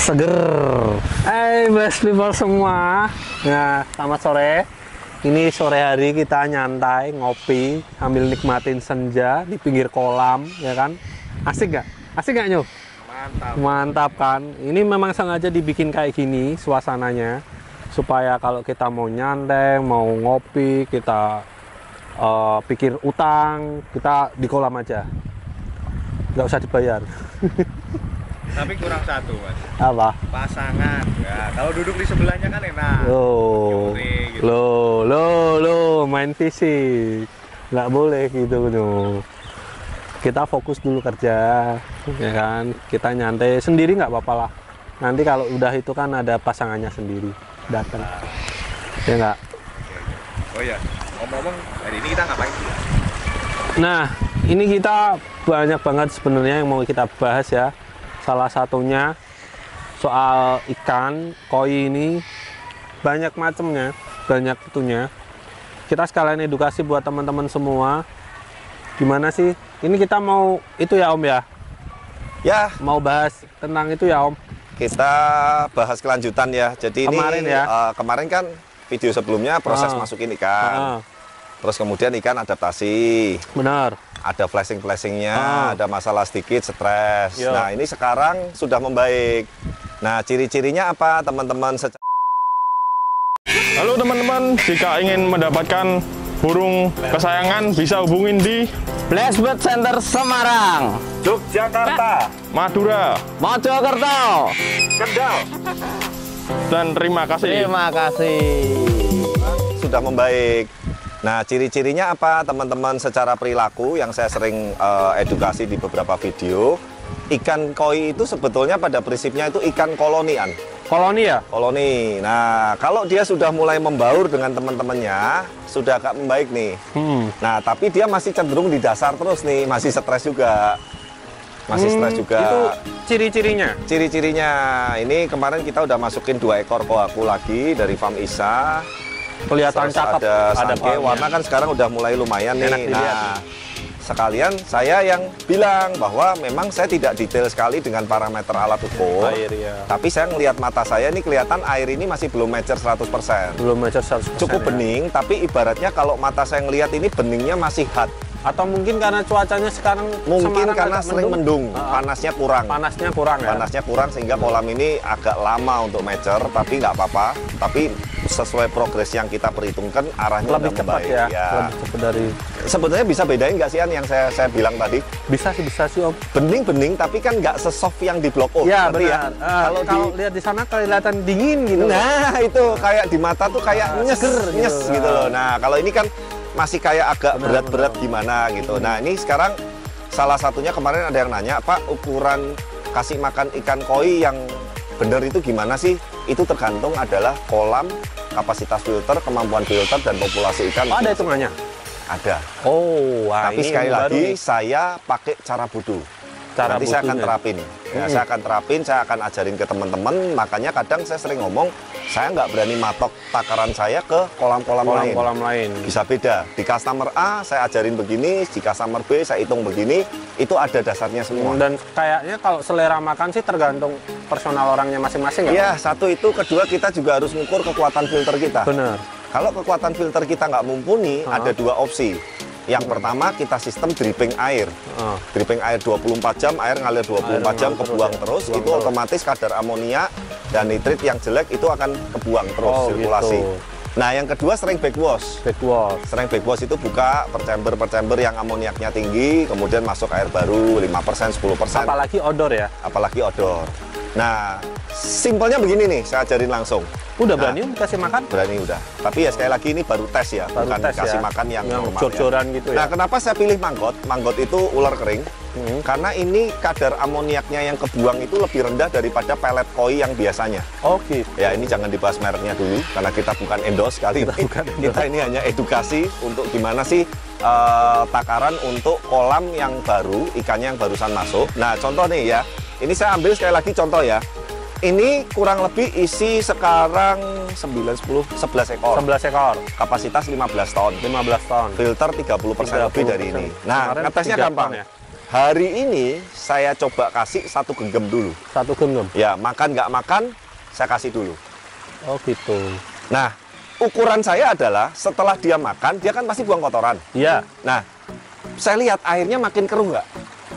Seger. Best people semua. Nah, selamat sore. Ini sore hari kita nyantai, ngopi, sambil nikmatin senja di pinggir kolam, ya kan? Asik nggak? Asik nggak, Nyo? Mantap. Mantap kan? Ini memang sengaja dibikin kayak gini suasananya, supaya kalau kita mau nyantai, mau ngopi, kita pikir utang, kita di kolam aja. Nggak usah dibayar. Tapi kurang satu, Mas. Apa? Pasangan. Ya, kalau duduk di sebelahnya kan enak. Teori, gitu. Loh, main fisik. Nggak boleh gitu, no. Kita fokus dulu kerja, ya kan? Kita nyantai sendiri nggak apa-apa lah. Nanti kalau udah itu kan ada pasangannya sendiri datang. Ya nggak? Oh ya, ngomong-ngomong, hari ini kita ngapain? Nah, ini kita banyak banget sebenarnya yang mau kita bahas ya. Salah satunya soal ikan koi ini, banyak macamnya, banyak itunya. Kita sekalian edukasi buat teman-teman semua. Gimana sih? Ini kita mau itu ya Om ya? Ya, Mau bahas tentang itu ya Om? kita bahas kelanjutan ya. Jadi Kemarin ini ya? kemarin kan video sebelumnya proses masukin ikan. Terus kemudian ikan adaptasi. Benar. Ada flashing-flashingnya, ada masalah sedikit, stres. Yo. Nah, ini sekarang sudah membaik. Nah, ciri-cirinya apa, teman-teman? Halo teman-teman, jika ingin mendapatkan burung kesayangan bisa hubungin di Blessbird Center Semarang, Yogyakarta, Madura, Mojokerto. Kendal. dan terima kasih. Terima kasih. Sudah membaik. Nah, ciri-cirinya apa, teman-teman? Secara perilaku yang saya sering edukasi di beberapa video, ikan koi itu sebetulnya pada prinsipnya itu ikan kolonian. Koloni ya? Koloni. Nah, kalau dia sudah mulai membaur dengan teman-temannya, sudah agak membaik nih. Nah, tapi dia masih cenderung di dasar terus nih, masih stres juga. Masih stres juga. Itu ciri-cirinya? Ciri-cirinya, ini kemarin kita udah masukin 2 ekor kohaku lagi dari Farm Isa. Kelihatan Terus cakep. ada sangke, palnya. warna kan sekarang udah mulai lumayan Enak nih. dilihat Nah, sekalian saya yang bilang bahwa memang saya tidak detail sekali dengan parameter alat ukur. Air ya. Tapi saya ngelihat mata saya ini kelihatan air ini masih belum mature 100%. Belum measure 100%. Cukup ya? bening, tapi ibaratnya kalau mata saya ngelihat ini beningnya masih hot. Atau mungkin karena cuacanya sekarang Mungkin Semarang karena agak sering mendung, Ah, panasnya kurang. panasnya kurang ya. Panasnya kurang sehingga kolam ini agak lama untuk mature, tapi nggak apa-apa. Tapi sesuai progres yang kita perhitungkan, arahnya Lebih udah cepat membaik. ya. Lebih cepat dari. Sebetulnya bisa bedain nggak sih An yang saya bilang tadi? Bisa sih Om. Bening-bening, tapi kan nggak sesoft yang di Blok O. Ya ngerti benar. Kalau Kalau lihat di sana kelihatan dingin gitu. Nah, itu kayak di mata tuh kayak nyes, seger gitu. nyes gitu loh. Nah, kalau ini kan masih kayak agak Benar, berat-berat benar. gimana gitu. Nah, ini sekarang salah satunya kemarin ada yang nanya, Pak, ukuran kasih makan ikan koi yang benar itu gimana sih? Itu tergantung adalah kolam, kapasitas filter, kemampuan filter, dan populasi ikan. Oh, ada hitungannya. Ada. Oh, wah, Tapi ini sekali baru lagi, nih. saya pakai cara bodoh. Cara Nanti saya akan butuhnya. terapin. Ya, saya akan terapin, saya akan ajarin ke teman-teman. Makanya kadang saya sering ngomong, saya nggak berani matok takaran saya ke kolam-kolam lain. Kolam-kolam lain. Bisa beda. Di customer A saya ajarin begini, di customer B saya hitung begini. Itu ada dasarnya semua. Dan kayaknya kalau selera makan sih tergantung personal orangnya masing-masing ya. Iya, satu itu. Kedua, kita juga harus mengukur kekuatan filter kita. Benar. Kalau kekuatan filter kita nggak mumpuni, ada 2 opsi. Yang pertama, kita sistem dripping air. Dripping air 24 jam, air ngalir 24 jam, ngalir kebuang terus ya? terus. Buang Itu terus. otomatis kadar amonia dan nitrit yang jelek itu akan kebuang terus, Oh, sirkulasi. gitu. Nah, yang kedua sering backwash. Backwash. Sering backwash itu buka per chamber yang amoniaknya tinggi, kemudian masuk air baru 5%, 10%. Apalagi odor ya. Apalagi odor. Nah, simpelnya begini nih, saya ajarin langsung. Udah Nah, berani Om kasih makan? Berani udah. Tapi ya sekali lagi ini baru tes ya, Baru bukan tes kasih ya. makan yang normal jor-joran ya. gitu ya. Nah, kenapa saya pilih manggot? Manggot itu ular kering. Karena ini kadar amoniaknya yang kebuang itu lebih rendah daripada pelet koi yang biasanya. Oke. Ya, ini jangan dibahas mereknya dulu karena kita bukan endorse kali ini. Kita ini hanya edukasi untuk gimana sih takaran untuk kolam yang baru, ikannya yang barusan masuk. Nah, contoh nih ya. Ini saya ambil sekali lagi contoh ya. Ini kurang lebih isi sekarang 9, 10, 11 ekor. 11 ekor. Kapasitas 15 ton. 15 ton. Filter 30% lebih dari ini. Nah, Kemarin ngetesnya 3 gampang. ton ya? hari ini saya coba kasih 1 genggam dulu. 1 genggam. Ya, makan nggak makan, saya kasih dulu. Oh gitu. Nah, ukuran saya adalah setelah dia makan, dia kan pasti buang kotoran. Iya. Nah, saya lihat airnya makin keruh nggak?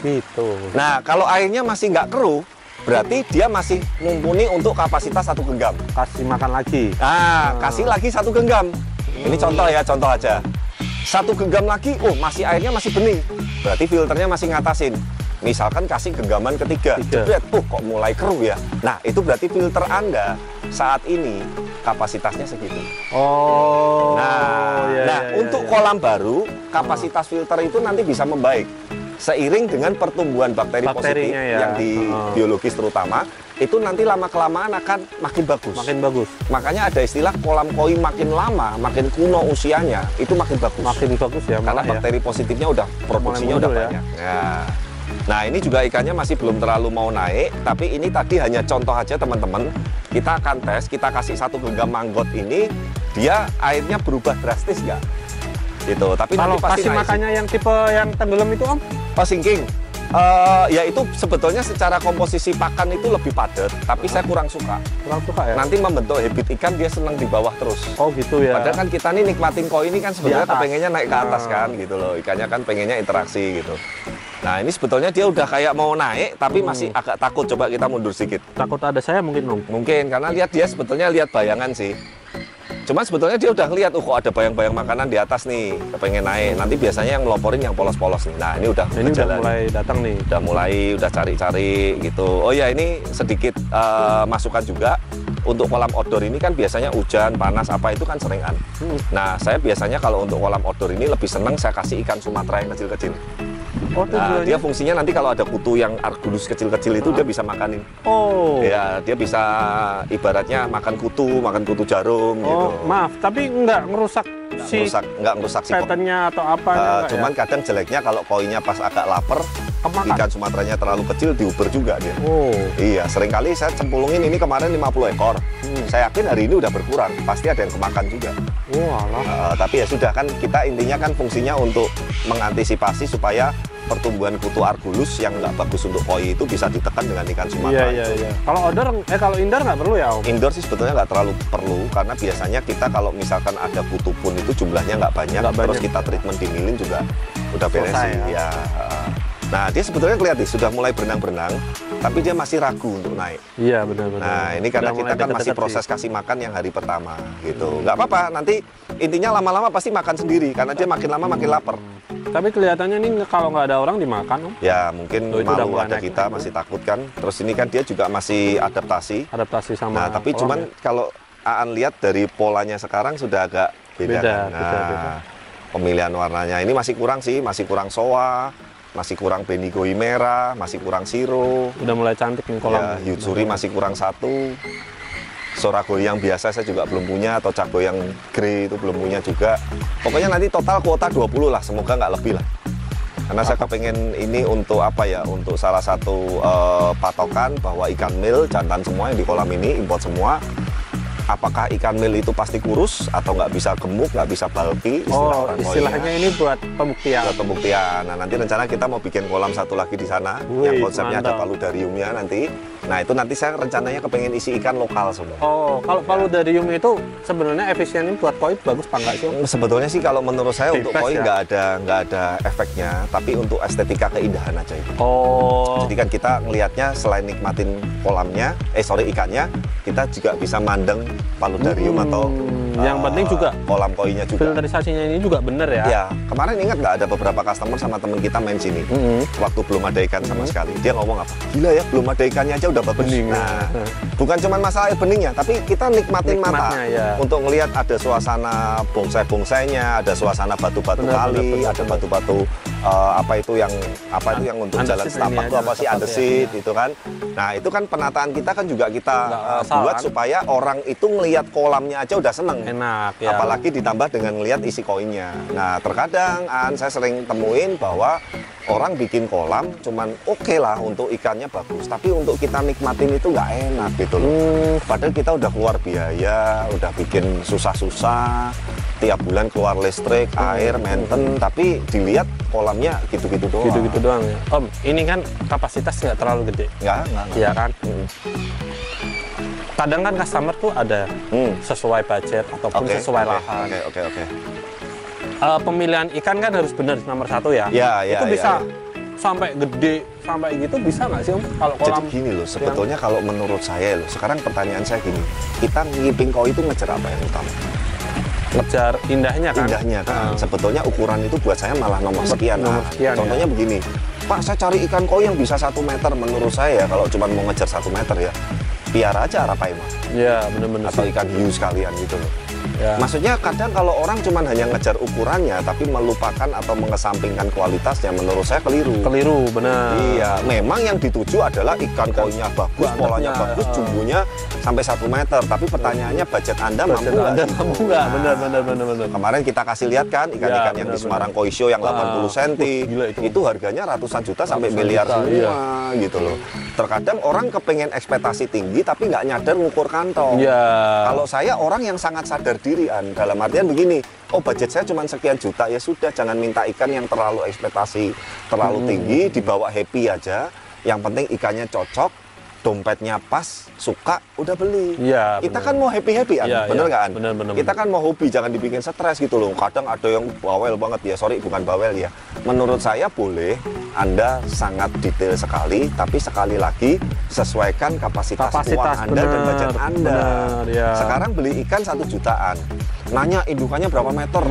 Gitu. Nah, kalau airnya masih nggak keruh, berarti dia masih mumpuni untuk kapasitas 1 genggam. Kasih makan lagi. Nah, kasih lagi 1 genggam. Ini contoh ya, contoh aja. 1 genggam lagi, oh masih airnya masih bening. Berarti filternya masih ngatasin. Misalkan kasih genggaman ketiga, jebret, kok mulai keruh ya. Nah, itu berarti filter Anda saat ini kapasitasnya segitu. Oh. Nah, untuk kolam baru, kapasitas filter itu nanti bisa membaik seiring dengan pertumbuhan bakteri positif yang di biologis terutama, itu nanti lama-kelamaan akan makin bagus. Makin bagus. Makanya ada istilah kolam koi makin lama, makin kuno usianya, itu makin bagus. Makin bagus ya. Karena bakteri positifnya udah, produksinya udah banyak. Nah, ini juga ikannya masih belum terlalu mau naik, tapi ini tadi hanya contoh aja teman-teman. Kita akan tes, kita kasih 1 genggam manggot ini, dia airnya berubah drastis nggak? Gitu. Tapi kalau nanti pasti kasih makannya yang tipe yang tenggelam itu Om? Oh, sinking. Ya itu sebetulnya secara komposisi pakan itu lebih padat, tapi saya kurang suka. Kurang suka ya? Nanti membentuk habit ikan dia senang di bawah terus. Oh gitu ya. Padahal kan kita nih nikmatin koi ini kan sebenarnya kepengennya naik ke atas kan gitu loh. Ikannya kan pengennya interaksi gitu. Nah ini sebetulnya dia udah kayak mau naik, tapi masih agak takut. Coba kita mundur sedikit. Takut ada saya mungkin Om? Mungkin, karena lihat dia sebetulnya lihat bayangan sih. Cuman sebetulnya dia udah lihat, kok ada bayang-bayang makanan di atas nih, kepengen naik. Nanti biasanya yang meloporin yang polos-polos nih. Nah ini udah mulai datang nih. Udah cari-cari gitu. Oh ya, ini sedikit masukan juga. Untuk kolam outdoor ini kan biasanya hujan, panas, apa itu kan seringan. Nah saya biasanya kalau untuk kolam outdoor ini lebih seneng saya kasih ikan Sumatera yang kecil-kecil. Oh, nah, dia fungsinya nanti kalau ada kutu yang Argulus kecil-kecil itu dia bisa makanin. Oh. Ya, dia bisa ibaratnya makan kutu jarum gitu. Maaf, tapi nggak ngerusak nggak ngerusak si patternnya atau apa? Cuman kadang jeleknya kalau koinya pas agak lapar, ikan Sumateranya terlalu kecil diuber juga dia. Oh. Iya, seringkali saya cemplungin ini kemarin 50 ekor. Saya yakin hari ini udah berkurang, pasti ada yang kemakan juga. Tapi ya sudah kan, kita intinya kan fungsinya untuk mengantisipasi supaya pertumbuhan kutu Argulus yang nggak bagus untuk koi itu bisa ditekan dengan ikan Sumatera. Iya. Kalau indoor nggak perlu ya Om? Indoor sih sebetulnya nggak terlalu perlu, karena biasanya kita kalau misalkan ada kutu pun itu jumlahnya nggak banyak, terus kita treatment di milin juga udah beres sih. Ya. Nah dia sebetulnya kelihatan sudah mulai berenang-berenang, tapi dia masih ragu untuk naik. Iya benar-benar. Nah ini karena kita kan masih proses kasih makan yang hari pertama gitu. Nggak apa-apa, nanti intinya lama-lama pasti makan sendiri, karena dia makin lama makin lapar. Tapi kelihatannya nih kalau nggak ada orang dimakan Om? Ya mungkin malu ada kita, masih takut kan. Terus ini kan dia juga masih adaptasi. Adaptasi sama. Nah tapi cuman kalau Aan lihat dari polanya sekarang sudah agak beda kan. Beda. Pemilihan warnanya ini masih kurang sih, masih kurang soa, masih kurang benigoi merah, masih kurang siro. Udah mulai cantik nih kolam. Ya, Yutsuri masih kurang 1. Soragoi yang biasa saya juga belum punya, atau cago yang grey itu belum punya juga. Pokoknya nanti total kuota 20 lah, semoga nggak lebih lah. Karena saya kepengen ini untuk apa ya, untuk salah satu patokan bahwa ikan mil jantan semua yang di kolam ini import semua. Apakah ikan mil itu pasti kurus atau nggak bisa gemuk, nggak bisa bulky? Istilahnya ini buat pembuktian. Buat pembuktian. Nah nanti rencana kita mau bikin kolam satu lagi di sana, yang konsepnya ada paludariumnya nanti. Nah itu nanti saya rencananya kepengen isi ikan lokal semua. Oh, kalau paludarium itu sebenarnya efisiennya buat koi bagus apa enggak sih? Sebetulnya sih kalau menurut saya untuk koi nggak ada efeknya, tapi untuk estetika keindahan aja itu. Oh. Jadi kan kita ngelihatnya selain nikmatin kolamnya, ikannya, kita juga bisa mandeng paludarium atau yang penting juga kolam koinya juga. Filterisasinya ini juga bener ya? Ya, kemarin ingat nggak ada beberapa customer sama temen kita main sini, waktu belum ada ikan sama sekali. Dia ngomong apa? Gila ya, belum ada ikannya aja udah bagus. Bening. Nah, bukan cuma masalah air beningnya, tapi kita nikmatin mata untuk ngelihat ada suasana bonsai-bonsainya, ada suasana batu-batu kali, ada batu-batu apa itu yang untuk jalan setapak itu apa sih, andesit itu kan. Nah, itu kan penataan kita kan juga kita buat supaya orang itu ngelihat kolamnya aja udah seneng. Enak ya. Apalagi ditambah dengan ngelihat isi koinnya. Nah, terkadang saya sering temuin bahwa orang bikin kolam cuman oke lah untuk ikannya bagus, tapi untuk kita nikmatin itu nggak enak gitu loh. Padahal kita udah keluar biaya, udah bikin susah-susah, tiap bulan keluar listrik, air, maintenance, tapi dilihat kolamnya gitu-gitu doang. Gitu-gitu doang ya. Om, ini kan kapasitas nggak terlalu gede. Nggak. Iya kan? Kadang kan customer tuh ada sesuai budget ataupun sesuai lahan. Oke. Pemilihan ikan kan harus benar nomor satu ya. Itu bisa sampai gede, sampai gitu bisa nggak sih Om? Kalau kolam. Jadi gini loh, sebetulnya kalau menurut saya loh, sekarang pertanyaan saya gini, kita ngipping koi itu ngejar apa yang utama? Ngejar indahnya kan? Indahnya kan. Sebetulnya ukuran itu buat saya malah nomor sekian. Contohnya begini, Pak, saya cari ikan koi yang bisa 1 meter. Menurut saya kalau cuma mau ngejar 1 meter ya, piara aja arapaima. Iya, benar-benar. Atau ikan hiu sekalian gitu loh. Ya. Maksudnya kadang kalau orang cuma hanya ngejar ukurannya tapi melupakan atau mengesampingkan kualitasnya, menurut saya keliru. Keliru, benar. Iya, memang yang dituju adalah ikan koinya bagus, polanya bagus, jumbonya sampai 1 meter. Tapi pertanyaannya budget Anda mampu nggak? Mampu nggak? Benar. Kemarin kita kasih lihat kan ikan-ikan yang di Semarang Koi Show yang 80 cm. Itu harganya ratusan juta sampai miliar semua gitu loh. Terkadang orang kepengen ekspektasi tinggi tapi nggak nyadar ngukur kantong. Kalau saya orang yang sangat sadar dirian, dalam artian begini, oh budget saya cuma sekian juta, ya sudah, jangan minta ikan yang terlalu ekspektasi terlalu tinggi, dibawa happy aja. Yang penting ikannya cocok, dompetnya pas, suka, udah beli. Kita kan mau happy-happy kan, bener nggak kan? Bener. Kita kan mau hobi, jangan dibikin stres gitu loh. Kadang ada yang bawel banget ya, sorry bukan bawel ya. Menurut saya boleh, Anda sangat detail sekali, tapi sekali lagi sesuaikan kapasitas uang Anda dan budget Anda. Sekarang beli ikan 1 jutaan, nanya indukannya berapa meter,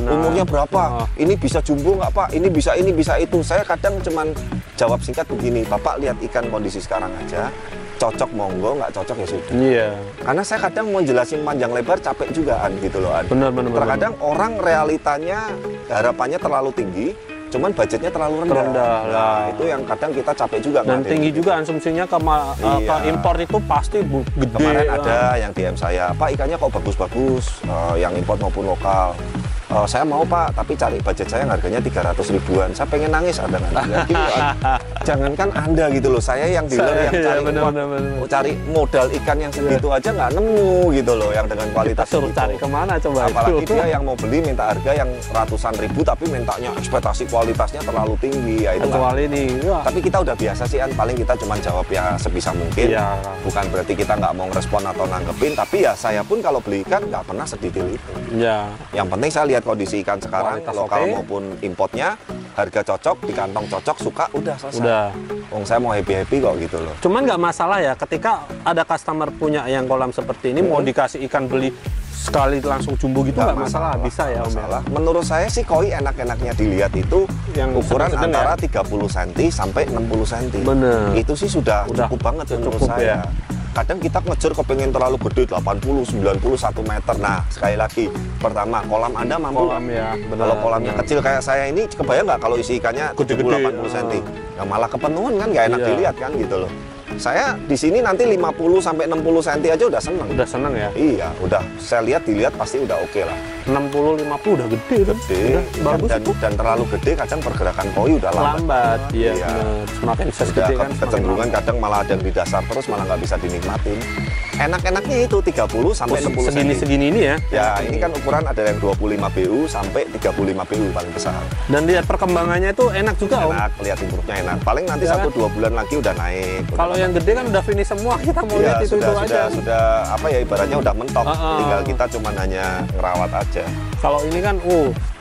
umurnya berapa, ini bisa jumbo nggak Pak, ini bisa itu. Saya kadang cuman jawab singkat begini, Bapak lihat ikan kondisi sekarang aja, cocok monggo, nggak cocok ya sudah. Karena saya kadang mau jelasin panjang lebar capek juga gitu loh. Benar. Terkadang orang realitanya harapannya terlalu tinggi, cuman budgetnya terlalu rendah. Nah, itu yang kadang kita capek juga. Dan tinggi juga asumsinya ke impor itu pasti gede. Kemarin ada yang DM saya, Pak ikannya kok bagus-bagus, yang impor maupun lokal. Saya mau Pak, tapi cari budget saya harganya 300 ribuan. Saya pengen nangis Anda nanti. Jangankan Anda gitu loh, saya yang dealer yang cari modal ikan yang segitu aja nggak nemu gitu loh, yang dengan kualitas suruh cari kemana coba. Apalagi dia yang mau beli minta harga yang ratusan ribu tapi mintanya ekspektasi kualitasnya terlalu tinggi ya itu. Tapi kita udah biasa sih kan, paling kita cuma jawab ya sebisa mungkin. Bukan berarti kita nggak mau ngerespon atau nanggepin, tapi ya saya pun kalau beli ikan nggak pernah sedetail itu. Yang penting saya lihat kondisi ikan sekarang, lokal maupun importnya, harga cocok, di kantong cocok, suka, udah selesai. Saya mau happy-happy kok gitu loh. Cuman nggak masalah ya, ketika ada customer punya yang kolam seperti ini, mau dikasih ikan beli sekali langsung jumbo gitu nggak masalah, bisa ya Om ya? Menurut saya sih koi enak-enaknya dilihat itu yang ukuran antara 30 cm sampai 60 cm. Itu sih sudah cukup banget menurut saya. Kadang kita ngejar kepengen terlalu gede 80, 90, 1 meter. Nah sekali lagi, pertama kolam Anda mampu. Kalau kolamnya kecil kayak saya ini, kebayang nggak kalau isi ikannya 70-80 cm? Nah, malah kepenuhan kan, nggak enak dilihat kan gitu loh. Saya di sini nanti 50 sampai 60 cm aja udah seneng. Udah seneng ya? Iya, udah. Saya dilihat pasti udah oke lah. 60, 50 udah gede. Bagus dan terlalu gede kadang pergerakan koi udah lambat. Iya. Semakin gede kan kecenderungan kadang malah ada yang di dasar terus, malah nggak bisa dinikmatin. Enak-enaknya itu 30 sampai 60 cm. Segini ini ya? Ya, ini kan ukuran ada yang 25 BU sampai 35 BU paling besar. Dan lihat perkembangannya itu enak juga Om? Enak, lihat improve-nya enak. Paling nanti 1-2 bulan lagi udah naik. Kalau yang gede kan udah finish semua, kita mau lihat itu aja. Sudah apa ya, ibaratnya udah mentok. Tinggal kita cuman hanya ngerawat aja. Kalau ini kan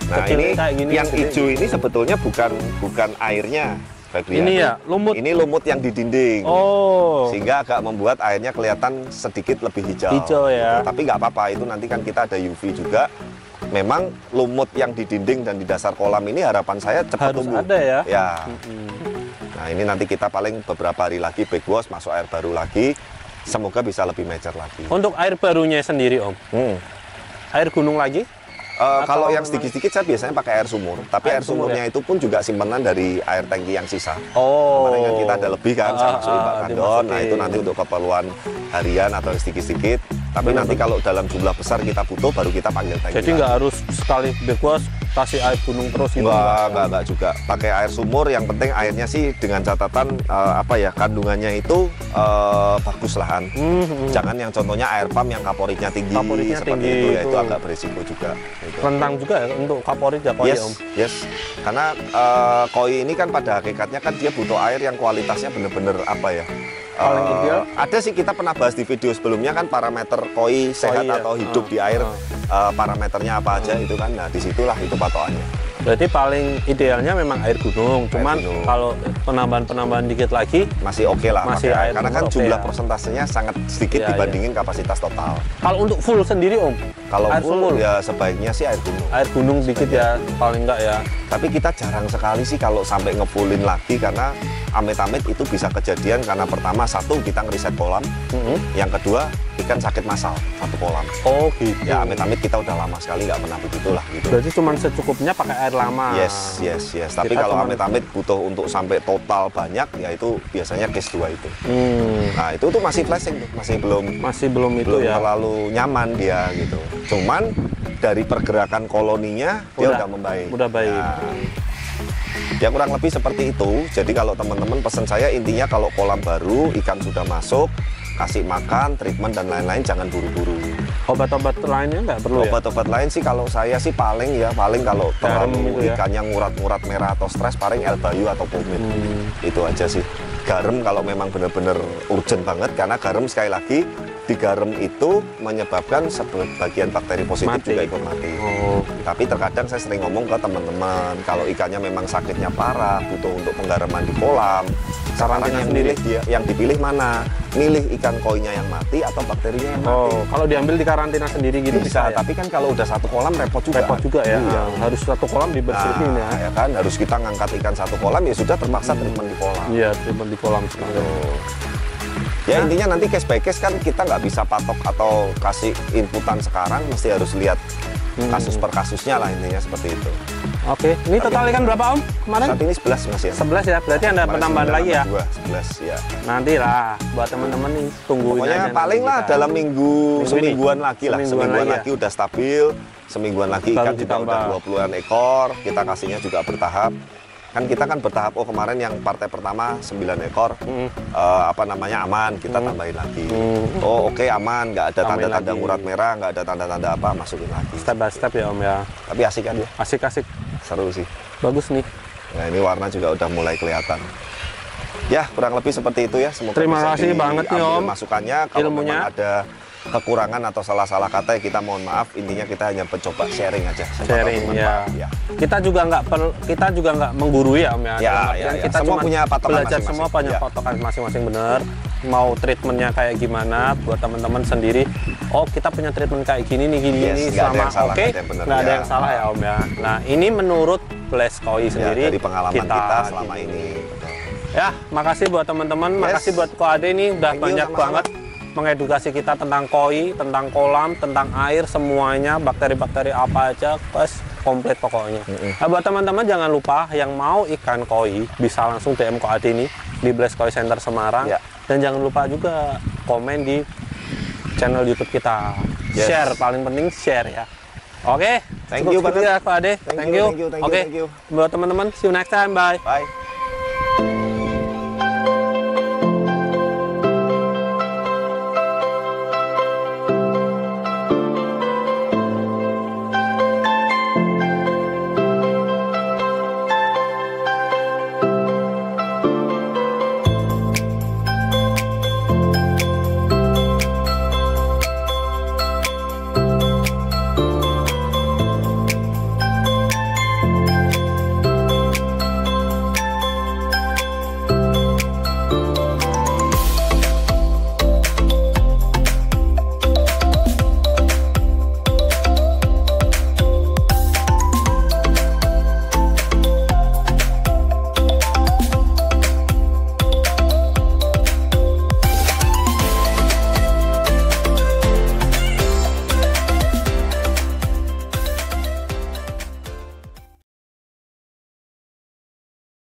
nah ini yang hijau ini sebetulnya bukan airnya. Ini ya lumut. Ini lumut yang di dinding. Sehingga agak membuat airnya kelihatan sedikit lebih hijau. Ya. Tapi nggak apa-apa, itu nanti kan kita ada UV juga. Memang lumut yang di dinding dan di dasar kolam ini harapan saya cepat tumbuh. Harus ada ya. Nah ini nanti kita paling beberapa hari lagi backwash, masuk air baru lagi. Semoga bisa lebih mature lagi. Untuk air barunya sendiri Om, air gunung lagi? Kalau yang sedikit-sedikit saya biasanya pakai air sumur, tapi air sumurnya itu pun juga simpanan dari air tangki yang sisa. Kemarin kan kita ada lebih kan, saya masukin Pak Kandon, nah itu nanti untuk keperluan harian atau sedikit-sedikit. Tapi nanti kalau dalam jumlah besar kita butuh, baru kita panggil tangki. Jadi nggak harus sekali bekuas kasih air gunung terus gitu? Enggak juga. Pakai air sumur, yang penting airnya sih dengan catatan apa ya, kandungannya itu bagus lahan. Jangan yang contohnya air pump yang kaporitnya tinggi seperti itu, ya itu agak berisiko juga. Gitu. Rentan juga ya untuk kaporit ya koi, Om? Yes. Karena koi ini kan pada hakikatnya kan dia butuh air yang kualitasnya bener-bener apa ya? Paling ideal. Ada sih, kita pernah bahas di video sebelumnya kan parameter koi sehat atau hidup di air, parameternya apa aja itu kan. Nah disitulah itu patokannya. Berarti paling idealnya memang air gunung. Cuman kalau penambahan dikit lagi masih oke lah. Masih air karena kan jumlah ya. persentasenya sangat sedikit dibandingin kapasitas total. Kalau untuk full sendiri Om? Kalau air full sumur ya sebaiknya sih air gunung. Air gunung dikit ya, paling enggak ya. Tapi kita jarang sekali sih kalau sampai ngefullin lagi, karena amit-amit itu bisa kejadian karena pertama, satu kita ngeriset kolam, yang kedua ikan sakit massal satu kolam. Oh gitu. Ya amit-amit kita udah lama sekali nggak pernah begitulah gitu. Berarti cuma secukupnya pakai air lama. Yes. Tapi kalau amit-amit butuh untuk sampai total banyak, ya itu biasanya case 2 itu. Nah itu tuh masih flashing tuh, masih belum terlalu nyaman dia gitu. Cuman dari pergerakan koloninya dia udah membaik. Udah baik. Nah, ya kurang lebih seperti itu. Jadi kalau teman-teman pesan saya intinya kalau kolam baru, ikan sudah masuk, kasih makan, treatment dan lain-lain, jangan buru-buru. Obat-obat lainnya nggak perlu ya? Obat-obat lain sih kalau saya sih paling kalau terlalu gitu ya? ikannya ngurat-ngurat merah atau stres, paling Elbayu atau pomade. Itu aja sih. Garam kalau memang benar-benar urgent banget, karena garam sekali lagi di garam itu menyebabkan sebagian bakteri positif juga ikut mati. Tapi terkadang saya sering ngomong ke teman-teman, kalau ikannya memang sakitnya parah, butuh untuk penggaraman di kolam, sekarang yang dipilih mana? Milih ikan koinya yang mati atau bakterinya yang mati. Kalau diambil di karantina sendiri gitu bisa ya? Tapi kan kalau udah satu kolam repot juga. Repot juga ya. Iya. Harus satu kolam dibersihin ya kan, harus kita ngangkat ikan satu kolam, ya sudah terpaksa treatment di kolam. Iya, treatment di kolam sebenarnya. Ya intinya nanti case by case kan kita nggak bisa patok atau kasih inputan sekarang, mesti harus lihat kasus per kasusnya lah, intinya seperti itu. Oke, ini total ikan berapa Om kemarin? Saat ini 11 Mas ya. 11 ya, berarti ada penambahan lagi ya? 11 ya. Nanti lah, buat teman-teman nih tungguin pokoknya aja. Paling lah dalam semingguan lagi lah. Semingguan lagi udah stabil, semingguan lagi ikan juga udah 20-an ekor, kita kasihnya juga bertahap. Kan kita kan bertahap, kemarin yang partai pertama 9 ekor, aman, kita tambahin lagi. Oke, aman, nggak ada tanda-tanda urat merah, nggak ada tanda-tanda apa, masukin lagi. Step by step ya Om ya. Tapi asik kan ya? Asik. Seru sih. Bagus nih. Nah ini warna juga udah mulai kelihatan. Ya kurang lebih seperti itu ya. Semoga terima kasih banget nih Om masukannya. Kalau memang ada kekurangan atau salah-salah kata, ya kita mohon maaf. Intinya kita hanya mencoba sharing aja. Sharing ya. Kita juga nggak menggurui ya Om ya. Kita semua punya patokan belajar masing-masing. Semua punya patokan masing-masing, bener. Mau treatmentnya kayak gimana buat teman-teman sendiri. Oh kita punya treatment kayak gini nih, gini sama oke. Nggak ada yang salah ya Om ya. Nah ini menurut Bless Koi sendiri. Dari pengalaman kita selama ini. Ya, makasih buat teman-teman, makasih buat Ko Ade ini udah banyak banget mengedukasi kita tentang koi, tentang kolam, tentang air, semuanya, bakteri-bakteri apa aja, pas komplit pokoknya. Nah, buat teman-teman jangan lupa yang mau ikan koi bisa langsung DM Ko Ade ini di Bless Koi Center Semarang. Dan jangan lupa juga komen di channel YouTube kita. Share, paling penting share ya. Oke, thank you banget ya Ko Ade. Thank you. Oke, buat teman-teman, see you next time, bye. Bye.